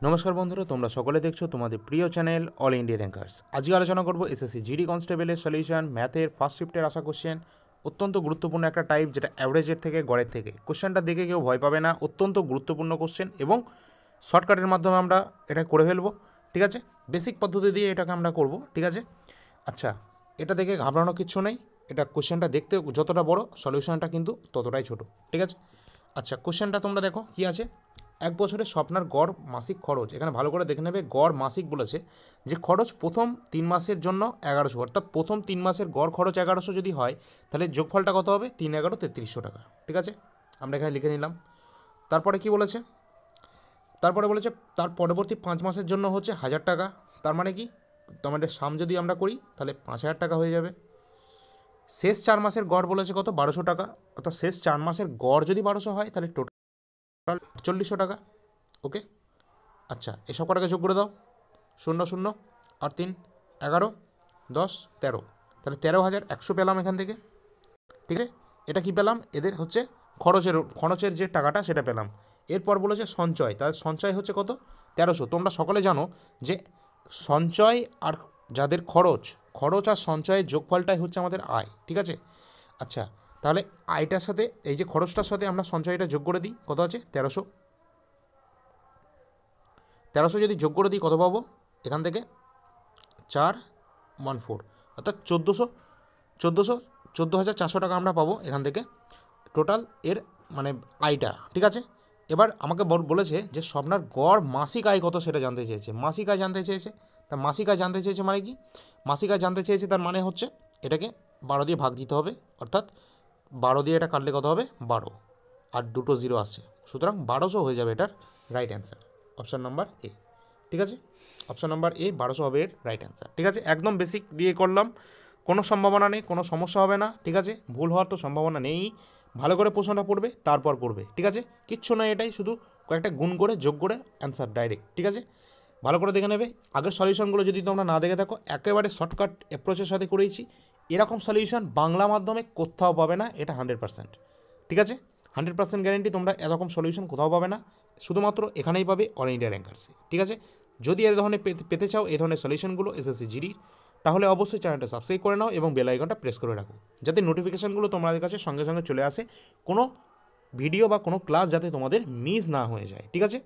নমস্কার বন্ধুরা, তোমরা সকলে দেখছো তোমাদের প্রিয় চ্যানেল অল ইন্ডিয়া র্যাঙ্কার্স। আজকে আলোচনা করব এসএসসি জিডি কনস্টেবলের সলিউশন, ম্যাথের ফার্স্ট শিফটের আসা কোশ্চেন। অত্যন্ত গুরুত্বপূর্ণ একটা টাইপ, যেটা অ্যাভারেজের থেকে গড়ের থেকে। কোশ্চেনটা দেখে কেউ ভয় পাবে না, অত্যন্ত গুরুত্বপূর্ণ কোশ্চেন এবং শর্টকাটের মাধ্যমে আমরা এটা করে ফেলবো। ঠিক আছে, বেসিক পদ্ধতি দিয়ে এটাকে আমরা করব। ঠিক আছে, আচ্ছা, এটা দেখে ঘাবড়ানো কিচ্ছু নেই। এটা কোশ্চেনটা দেখতে যতটা বড়, সলিউশনটা কিন্তু ততটাই ছোট। ঠিক আছে, আচ্ছা, কোশ্চেনটা তোমরা দেখো কি আছে। এক বছরে স্বপ্নার গড় মাসিক খরচ, এখানে ভালো করে দেখে নেবে। গড় মাসিক বলেছে, যে খরচ প্রথম 3 মাসের জন্য 1100, অর্থাৎ প্রথম 3 মাসের গড় খরচ 1100 যদি হয়, তাহলে যোগফলটা কত হবে? 3 11 3300 টাকা। ঠিক আছে, আমরা এখানে লিখে নিলাম। তারপরে কি বলেছে? তারপরে বলেছে তার পরবর্তী 5 মাসের জন্য হচ্ছে 1000 টাকা। তার মানে কি, তোমাদের সাম যদি আমরা করি তাহলে 5000 টাকা হয়ে যাবে। শেষ 4 মাসের গড় বলেছে কত? 1200 টাকা। অর্থাৎ শেষ 4 মাসের গড় যদি 1200 হয়, তাহলে টোটাল 4800 টাকা। ওকে, আচ্ছা, এসব কটাকে যোগ করে দাও। 0 0 আর 3 11 10 13, তাহলে 13,100 পেলাম এখান থেকে। ঠিক আছে, এটা কি পেলাম? এদের হচ্ছে খরচের যে টাকাটা সেটা পেলাম। এরপর বলেছে সঞ্চয়, তাহলে সঞ্চয় হচ্ছে কত? 1300। তোমরা সকলে জানো যে সঞ্চয় আর যাদের খরচ আর সঞ্চয়ের যোগফলটাই হচ্ছে আমাদের আয়। ঠিক আছে, আচ্ছা, তাহলে আয়টার সাথে এই যে খরচটার সাথে আমরা সঞ্চয়টা যোগ করে দিই, কত আছে? 1300। 1300 যদি যোগ করে দিই কত পাবো? এখান থেকে 414, অর্থাৎ 14,400 টাকা আমরা পাবো এখান থেকে টোটাল এর মানে আয়টা। ঠিক আছে, এবার আমাকে বলেছে যে স্বপ্নার গড় মাসিক আয় কত সেটা জানতে চেয়েছে। মাসিক আয় জানতে চেয়েছে, তা মাসিক আয় জানতে চেয়েছে মানে কি? মাসিক আয় জানতে চেয়েছে, তার মানে হচ্ছে এটাকে 12 দিয়ে ভাগ দিতে হবে, অর্থাৎ 12 দিয়ে এটা কাটলে কত হবে? 12, আর দুটো জিরো আছে, সুতরাং 1200 হয়ে যাবে এটার right answer. Option number A. ঠিক আছে, অপশান নাম্বার এ 1200 হবে এর রাইট অ্যান্সার। ঠিক আছে, একদম বেসিক দিয়ে করলাম, কোনো সম্ভাবনা নেই, কোনো সমস্যা হবে না। ঠিক আছে, ভুল হওয়ার তো সম্ভাবনা নেই। ভালো করে প্রশ্নটা পড়বে, তারপর করবে। ঠিক আছে, কিচ্ছু নয়, এটাই শুধু কয়েকটা গুণ করে যোগ করে অ্যান্সার ডাইরেক্ট। ঠিক আছে, ভালো করে দেখে নেবে। আগের সলিউশনগুলো যদি তোমরা না দেখে থাকো, একেবারে শর্টকাট অ্যাপ্রোচের সাথে করেছি। এরকম সলিউশন বাংলা মাধ্যমে কোথাও পাবে না, এটা 100%। ঠিক আছে, 100% গ্যারেন্টি, তোমরা এরকম সলিউশন কোথাও পাবে না, শুধুমাত্র এখানেই পাবে অল ইন্ডিয়া র্যাঙ্কার্সে। ঠিক আছে, যদি এই ধরনের পেতে চাও এই ধরনের সলিউশনগুলো এসএসসি জিডির, তাহলে অবশ্যই চ্যানেলটা সাবস্ক্রাইব করে নাও এবং বেল আইকনটা প্রেস করে রাখো, যাতে নোটিফিকেশানগুলো তোমাদের কাছে সঙ্গে সঙ্গে চলে আসে, কোনো ভিডিও বা কোনো ক্লাস যাতে তোমাদের মিস না হয়ে যায়। ঠিক আছে,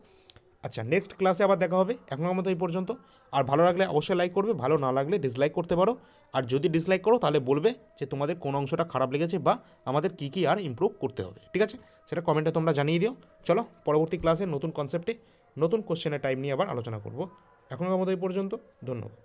আচ্ছা, নেক্সট ক্লাসে আবার দেখা হবে। এখনকার মতো এই পর্যন্ত। আর ভালো লাগলে অবশ্যই লাইক করবে, ভালো না লাগলে ডিসলাইক করতে পারো। আর যদি ডিসলাইক করো তাহলে বলবে যে তোমাদের কোন অংশটা খারাপ লেগেছে বা আমাদের কী কী আর ইমপ্রুভ করতে হবে। ঠিক আছে, সেটা কমেন্টে তোমরা জানিয়ে দিও। চলো, পরবর্তী ক্লাসে নতুন কনসেপ্টে নতুন কোশ্চেনের টাইম নিয়ে আবার আলোচনা করব। এখনকার মতো এই পর্যন্ত, ধন্যবাদ।